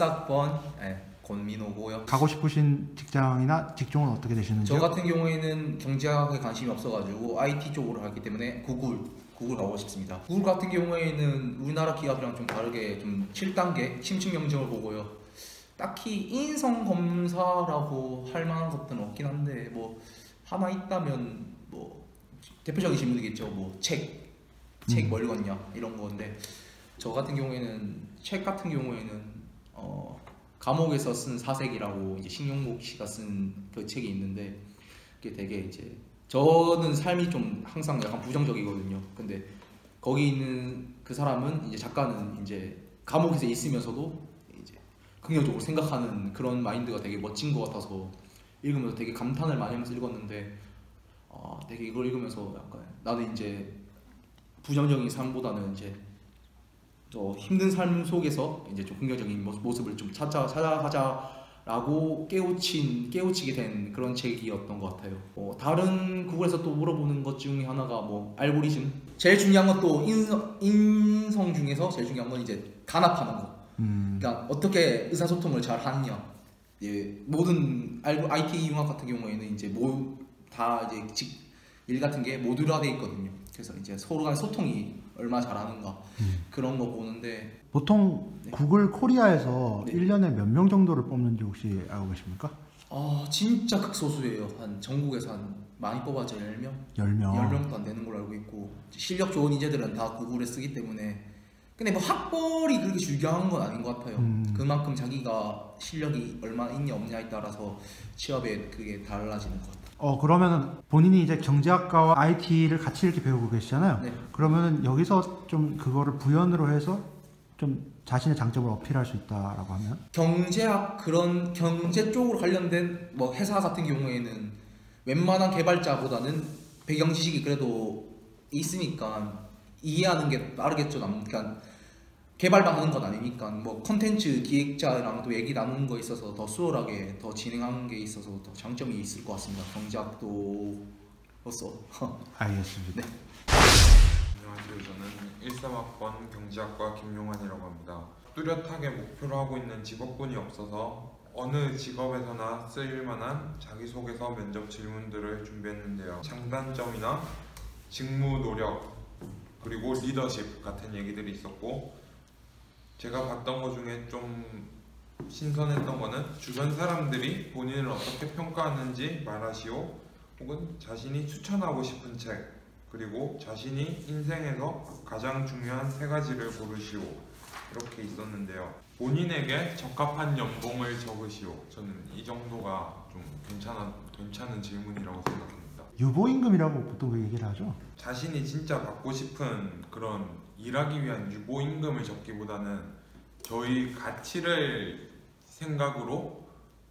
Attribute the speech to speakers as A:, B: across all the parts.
A: 14학번 권민호고요.
B: 가고 싶으신 직장이나 직종은 어떻게 되시는지요?
A: 저 같은 경우에는 경제학에 관심이 없어가지고 IT 쪽으로 갔기 때문에 구글 가고 싶습니다. 구글 같은 경우에는 우리나라 기업이랑 좀 다르게 좀 7단계 심층 경쟁을 보고요. 딱히 인성 검사라고 할 만한 것들은 없긴 한데 뭐 하나 있다면 뭐 대표적인 질문이겠죠. 뭐 책 뭘 읽었냐 이런 건데 저 같은 경우에는 책 같은 경우에는 감옥에서 쓴 사색이라고 이제 신용목 씨가 쓴 그 책이 있는데 그게 되게 이제 저는 삶이 좀 항상 약간 부정적이거든요. 근데 거기 있는 그 사람은 이제 작가는 이제 감옥에서 있으면서도 이제 긍정적으로 생각하는 그런 마인드가 되게 멋진 것 같아서 읽으면서 되게 감탄을 많이 하면서 읽었는데 되게 이걸 읽으면서 약간 나도 이제 부정적인 삶보다는 이제 힘든 삶 속에서 이제 좀 긍정적인 모습을 좀 찾아가자라고 깨우치게 된 그런 책이었던 것 같아요. 다른 구글에서 또 물어보는 것 중에 하나가 뭐 알고리즘. 제일 중요한 건 또 인성 중에서 제일 중요한 건 이제 단합하는 거. 그러니까 어떻게 의사소통을 잘 하느냐. 예, 모든 IT 융합 같은 경우에는 이제 다 이제 일 같은 게 모듈화돼 있거든요. 그래서 이제 서로 간 소통이 얼마나 잘하는가 그런 거 보는데
B: 보통
A: 네.
B: 구글 코리아에서
A: 네.
B: 1년에 몇 명 정도를 뽑는지 혹시 알고 계십니까?
A: 진짜 극소수예요. 한 전국에서 한 많이 뽑아져 10명?
B: 10명.
A: 10명도 안 되는 걸로 알고 있고 실력 좋은 인재들은 다 구글에 쓰기 때문에 근데 뭐 학벌이 그렇게 중요한 건 아닌 것 같아요. 그만큼 자기가 실력이 얼마나 있냐 없냐에 따라서 취업에 그게 달라지는 것 같아요.
B: 그러면은 본인이 이제 경제학과와 IT를 같이 이렇게 배우고 계시잖아요.
A: 네.
B: 그러면은 여기서 좀 그거를 부연으로 해서 좀 자신의 장점을 어필할 수 있다라고 하면
A: 경제학 그런 경제 쪽으로 관련된 뭐 회사 같은 경우에는 웬만한 개발자보다는 배경 지식이 그래도 있으니까 이해하는 게 빠르겠죠. 그러니까 개발만 하는 건 아니니까 뭐 컨텐츠 기획자랑 또 얘기 나누는 거 있어서 더 수월하게 더 진행하는 게 있어서 더 장점이 있을 것 같습니다. 경제학도로서.
B: 알겠습니다.
A: 네.
C: 안녕하세요. 저는 13학번 경제학과 김용환이라고 합니다. 뚜렷하게 목표로 하고 있는 직업군이 없어서 어느 직업에서나 쓰일만한 자기소개서 면접 질문들을 준비했는데요. 장단점이나 직무 노력 그리고 리더십 같은 얘기들이 있었고 제가 봤던 것 중에 좀 신선했던 거는 주변 사람들이 본인을 어떻게 평가하는지 말하시오 혹은 자신이 추천하고 싶은 책 그리고 자신이 인생에서 가장 중요한 3가지를 고르시오 이렇게 있었는데요. 본인에게 적합한 연봉을 적으시오. 저는 이 정도가 좀 괜찮은 질문이라고 생각합니다.
B: 유보임금이라고 보통 그 얘기를 하죠.
C: 자신이 진짜 받고 싶은 그런 일하기 위한 유보임금을 적기보다는 저희 가치를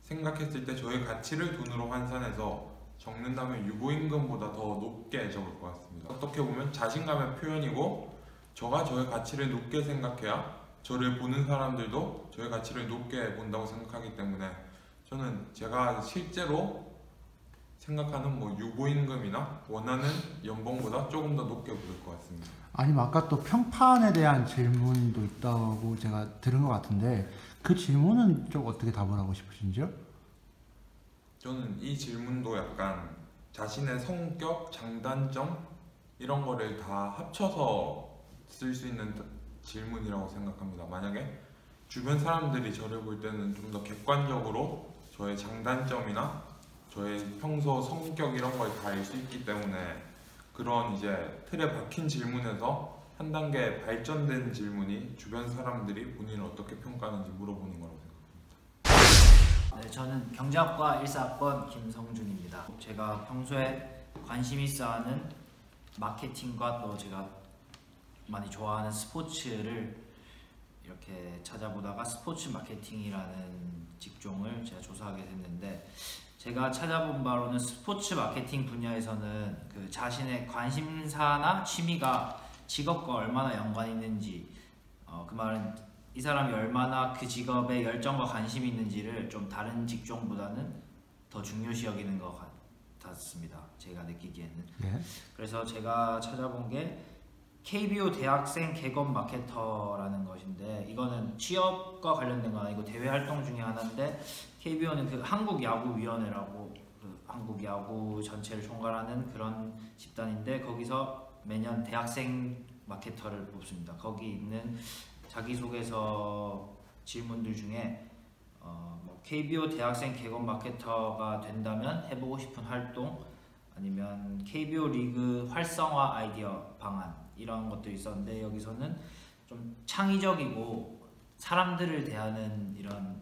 C: 생각했을 때 저희 가치를 돈으로 환산해서 적는다면 유보임금보다 더 높게 적을 것 같습니다. 어떻게 보면 자신감의 표현이고 저가 저의 가치를 높게 생각해야 저를 보는 사람들도 저의 가치를 높게 본다고 생각하기 때문에 저는 제가 실제로 생각하는 뭐 유보임금이나 원하는 연봉보다 조금 더 높게 부를 것 같습니다.
B: 아니면 아까 또 평판에 대한 질문도 있다고 제가 들은 것 같은데 그 질문은 좀 어떻게 답을 하고 싶으신지요?
C: 저는 이 질문도 약간 자신의 성격, 장단점 이런 거를 다 합쳐서 쓸 수 있는 질문이라고 생각합니다. 만약에 주변 사람들이 저를 볼 때는 좀 더 객관적으로 저의 장단점이나 저의 평소 성격 이런 걸 다 알 수 있기 때문에 그런 이제 틀에 박힌 질문에서 한 단계 발전된 질문이 주변 사람들이 본인을 어떻게 평가하는지 물어보는 거라고 생각합니다.
D: 네, 저는 경제학과 14학번 김성준입니다. 제가 평소에 관심 있어 하는 마케팅과 또 제가 많이 좋아하는 스포츠를 이렇게 찾아보다가 스포츠 마케팅이라는 직종을 제가 조사하게 됐는데 제가 찾아본 바로는 스포츠 마케팅 분야에서는 그 자신의 관심사나 취미가 직업과 얼마나 연관이 있는지 그 말은 이 사람이 얼마나 그 직업에 열정과 관심이 있는지를 좀 다른 직종보다는 더 중요시 여기는 것 같았습니다. 제가 느끼기에는.
B: 네.
D: 그래서 제가 찾아본 게 KBO 대학생 객업 마케터라는 것인데 이거는 취업과 관련된 건 아니고 대외 활동 중에 하나인데 KBO는 그 한국야구위원회라고 그 한국 야구 전체를 총괄하는 그런 집단인데 거기서 매년 대학생 마케터를 뽑습니다. 거기 있는 자기소개서 질문들 중에 뭐 KBO 대학생 객업 마케터가 된다면 해보고 싶은 활동 아니면 KBO 리그 활성화 아이디어 방안 이런 것도 있었는데 여기서는 좀 창의적이고 사람들을 대하는 이런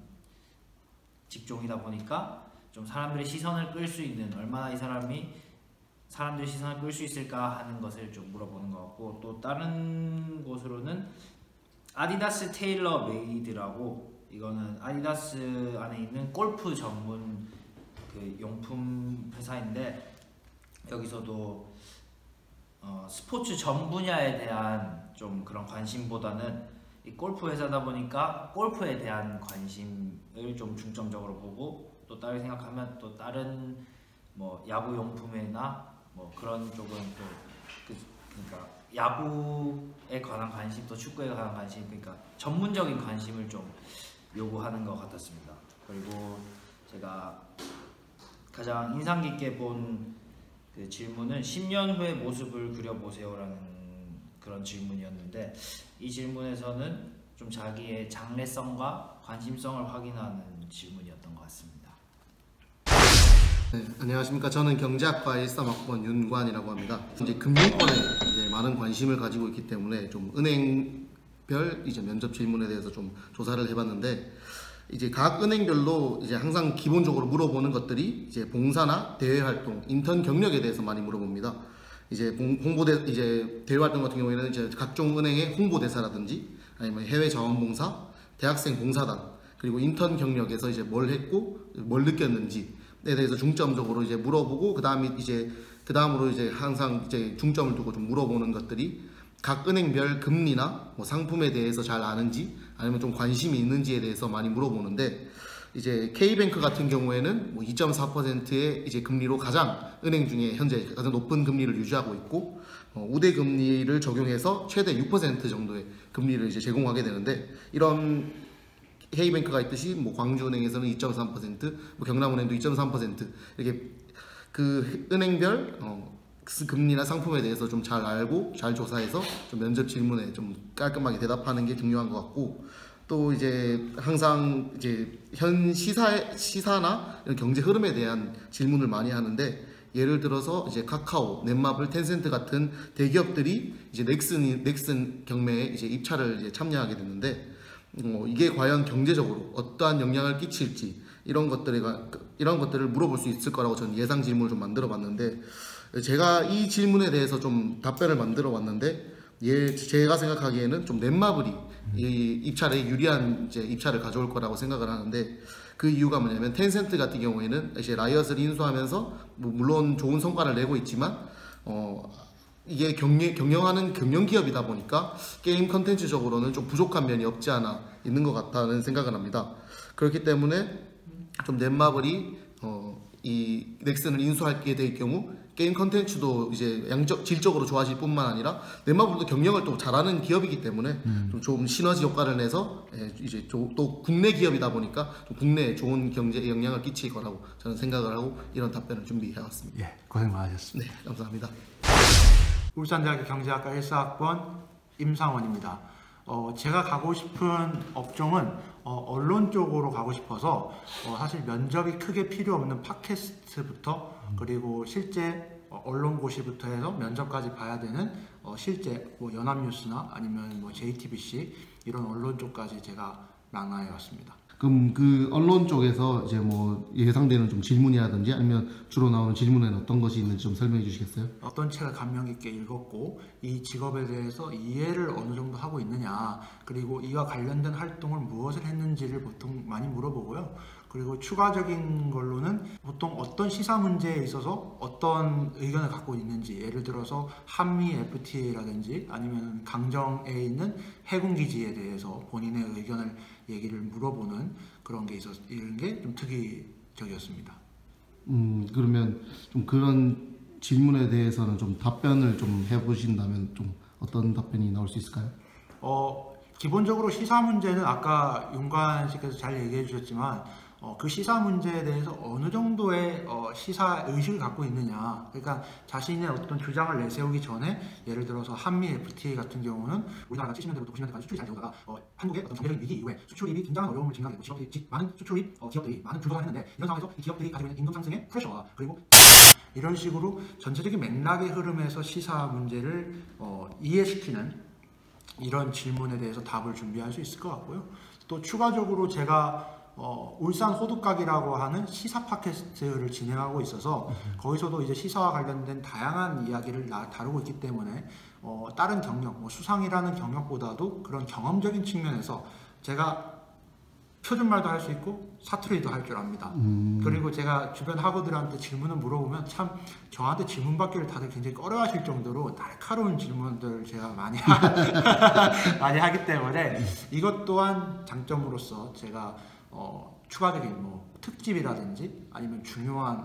D: 직종이다 보니까 좀 사람들의 시선을 끌 수 있는 얼마나 이 사람이 사람들의 시선을 끌 수 있을까 하는 것을 좀 물어보는 것 같고 또 다른 곳으로는 아디다스 테일러 메이드라고 이거는 아디다스 안에 있는 골프 전문 그 용품 회사인데 여기서도 스포츠 전 분야에 대한 좀 그런 관심보다는 이 골프 회사다 보니까 골프에 대한 관심을 좀 중점적으로 보고 또 다르게 생각하면 또 다른 뭐 야구 용품이나 뭐 그런 쪽은 또 그러니까 야구에 관한 관심 또 축구에 관한 관심 그러니까 전문적인 관심을 좀 요구하는 것 같았습니다. 그리고 제가 가장 인상 깊게 본 그 질문은 10년 후의 모습을 그려보세요라는 그런 질문이었는데 이 질문에서는 좀 자기의 장래성과 관심성을 확인하는 질문이었던 것 같습니다.
E: 네, 안녕하십니까. 저는 경제학과 13학번 윤관이라고 합니다. 이제 금융권에 이제 많은 관심을 가지고 있기 때문에 좀 은행별 이제 면접 질문에 대해서 좀 조사를 해봤는데 이제 각 은행별로 이제 항상 기본적으로 물어보는 것들이 이제 봉사나 대외 활동, 인턴 경력에 대해서 많이 물어봅니다. 이제 이제 대외 활동 같은 경우에는 이제 각종 은행의 홍보대사라든지 아니면 해외 자원봉사, 대학생 봉사단 그리고 인턴 경력에서 이제 뭘 했고 뭘 느꼈는지에 대해서 중점적으로 이제 물어보고 그 다음으로 이제 항상 이제 중점을 두고 좀 물어보는 것들이 각 은행별 금리나 뭐 상품에 대해서 잘 아는지 아니면 좀 관심이 있는지에 대해서 많이 물어보는데 이제 K뱅크 같은 경우에는 뭐 2.4%의 이제 금리로 가장 은행 중에 현재 가장 높은 금리를 유지하고 있고 우대 금리를 적용해서 최대 6% 정도의 금리를 이제 제공하게 되는데 이런 K뱅크가 있듯이 뭐 광주은행에서는 2.3%, 뭐 경남은행도 2.3% 이렇게 그 은행별 금리나 상품에 대해서 좀 잘 알고 잘 조사해서 좀 면접 질문에 좀 깔끔하게 대답하는 게 중요한 것 같고 또 이제 항상 이제 현 시사나 이런 경제 흐름에 대한 질문을 많이 하는데 예를 들어서 이제 카카오, 넷마블, 텐센트 같은 대기업들이 이제 넥슨 경매에 이제 입찰을 이제 참여하게 됐는데 이게 과연 경제적으로 어떠한 영향을 끼칠지 이런 것들을 물어볼 수 있을 거라고 저는 예상 질문을 좀 만들어 봤는데 제가 이 질문에 대해서 좀 답변을 만들어 왔는데 제가 생각하기에는 좀 넷마블이 이 입찰에 유리한 이제 입찰을 가져올 거라고 생각을 하는데 그 이유가 뭐냐면 텐센트 같은 경우에는 이제 라이엇을 인수하면서 뭐 물론 좋은 성과를 내고 있지만 이게 경영하는 경영기업이다 보니까 게임 컨텐츠적으로는 좀 부족한 면이 없지 않아 있는 것 같다는 생각을 합니다. 그렇기 때문에 좀 넷마블이 이 넥슨을 인수하게 될 경우 게임 컨텐츠도 이제 질적으로 좋아질 뿐만 아니라 넷마블도 경영을 또 잘하는 기업이기 때문에 좀 시너지 효과를 내서 이제 또 국내 기업이다 보니까 좀 국내에 좋은 경제에 영향을 끼칠 거라고 저는 생각을 하고 이런 답변을 준비해왔습니다.
B: 예, 고생 많으셨습니다.
E: 네, 감사합니다.
B: 울산대학교 경제학과 1사학번 임상원입니다. 제가 가고 싶은 업종은 언론 쪽으로 가고 싶어서 사실 면접이 크게 필요 없는 팟캐스트부터 그리고 실제 언론고시부터 해서 면접까지 봐야 되는 실제 뭐 연합뉴스나 아니면 뭐 JTBC 이런 언론 쪽까지 제가 망라해 왔습니다.
E: 그럼 그 언론 쪽에서 이제 뭐 예상되는 좀 질문이라든지 아니면 주로 나오는 질문에는 어떤 것이 있는지 좀 설명해 주시겠어요?
B: 어떤 책을 감명 깊게 읽었고 이 직업에 대해서 이해를 어느 정도 하고 있느냐 그리고 이와 관련된 활동을 무엇을 했는지를 보통 많이 물어보고요. 그리고 추가적인 걸로는 보통 어떤 시사 문제에 있어서 어떤 의견을 갖고 있는지 예를 들어서 한미 FTA라든지 아니면 강정에 있는 해군기지에 대해서 본인의 의견을 얘기를 물어보는 그런 게 있어서 이런 게 좀 특이적이었습니다.
E: 그러면 좀 그런 질문에 대해서는 좀 답변을 좀 해보신다면 좀 어떤 답변이 나올 수 있을까요?
B: 기본적으로 시사 문제는 아까 윤관 씨께서 잘 얘기해 주셨지만 그 시사 문제에 대해서 어느 정도의 시사 의식을 갖고 있느냐. 그러니까 자신의 어떤 주장을 내세우기 전에 예를 들어서 한미 FTA 같은 경우는 우리나라가 70년대부터 90년대까지 수출이 잘 되다가 한국의 어떤 경제적인 위기 이후에 수출입이 굉장한 어려움을 직면하고 직업들이 많은 수출입 기업들이 많은 불도가 했는데 이런 상황에서 이 기업들이 가지고 있는 임금 상승의 프레셔와 그리고 이런 식으로 전체적인 맥락의 흐름에서 시사 문제를 이해시키는 이런 질문에 대해서 답을 준비할 수 있을 것 같고요. 또 추가적으로 제가 울산 호두각이라고 하는 시사 팟캐스트를 진행하고 있어서 거기서도 이제 시사와 관련된 다양한 이야기를 다루고 있기 때문에 다른 경력, 수상이라는 경력보다도 그런 경험적인 측면에서 제가 표준말도 할 수 있고 사투리도 할 줄 압니다. 그리고 제가 주변 학우들한테 질문을 물어보면 참 저한테 질문 받기를 다들 굉장히 꺼려하실 정도로 날카로운 질문들을 제가 많이 많이 하기 때문에 이것 또한 장점으로서 제가 추가적인 특집이라든지 아니면 중요한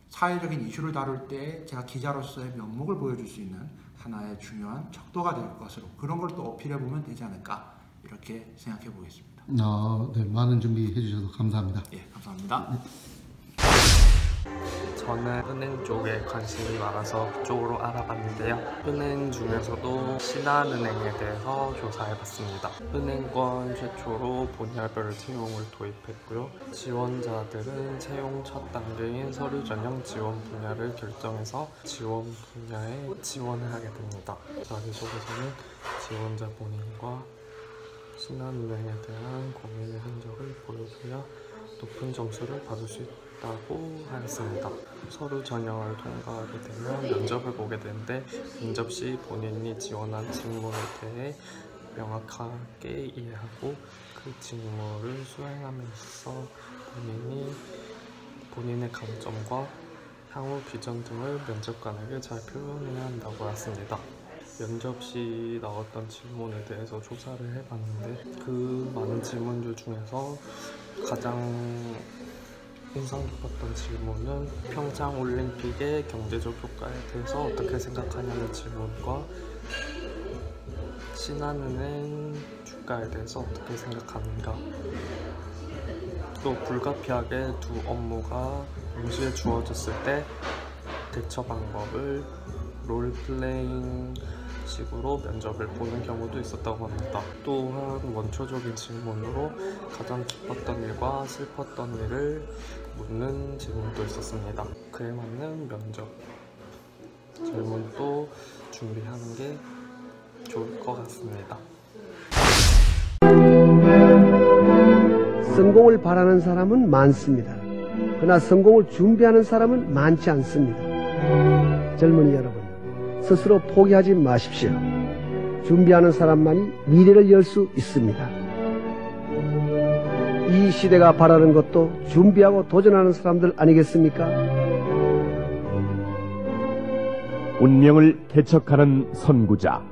B: 사회적인 이슈를 다룰 때 제가 기자로서의 면목을 보여줄 수 있는 하나의 중요한 척도가 될 것으로 그런 걸 또 어필해 보면 되지 않을까 이렇게 생각해 보겠습니다.
E: 네, 많은 준비해 주셔서 감사합니다.
B: 예, 감사합니다.
F: 저는 은행 쪽에 관심이 많아서 그쪽으로 알아봤는데요. 은행 중에서도 신한은행에 대해서 조사해봤습니다. 은행권 최초로 분야별 채용을 도입했고요. 지원자들은 채용 첫 단계인 서류 전형 지원 분야를 결정해서 지원 분야에 지원을 하게 됩니다. 자기소개서는 지원자 본인과 신한은행에 대한 고민의 흔적을 보여줘야 높은 점수를 받을 수 있다고 하였습니다. 서류 전형을 통과하게 되면 면접을 보게 되는데 면접 시 본인이 지원한 직무에 대해 명확하게 이해하고 그 직무를 수행하면서 본인의 강점과 향후 비전 등을 면접관에게 잘 표현해야 한다고 하였습니다. 면접 시 나왔던 질문에 대해서 조사를 해봤는데 그 많은 질문들 중에서 가장 인상 깊었던 질문은 평창올림픽의 경제적 효과에 대해서 어떻게 생각하냐는 질문과 신한은행 주가에 대해서 어떻게 생각하는가, 또 불가피하게 두 업무가 동시에 주어졌을 때 대처 방법을 롤플레잉 식으로 면접을 보는 경우도 있었다고 합니다. 또한 원초적인 질문으로 가장 기뻤던 일과 슬펐던 일을 묻는 질문도 있었습니다. 그에 맞는 면접 질문도 준비하는 게 좋을 것 같습니다.
G: 성공을 바라는 사람은 많습니다. 그러나 성공을 준비하는 사람은 많지 않습니다. 젊은이 여러분, 스스로 포기하지 마십시오. 준비하는 사람만이 미래를 열 수 있습니다. 이 시대가 바라는 것도 준비하고 도전하는 사람들 아니겠습니까?
H: 운명을 개척하는 선구자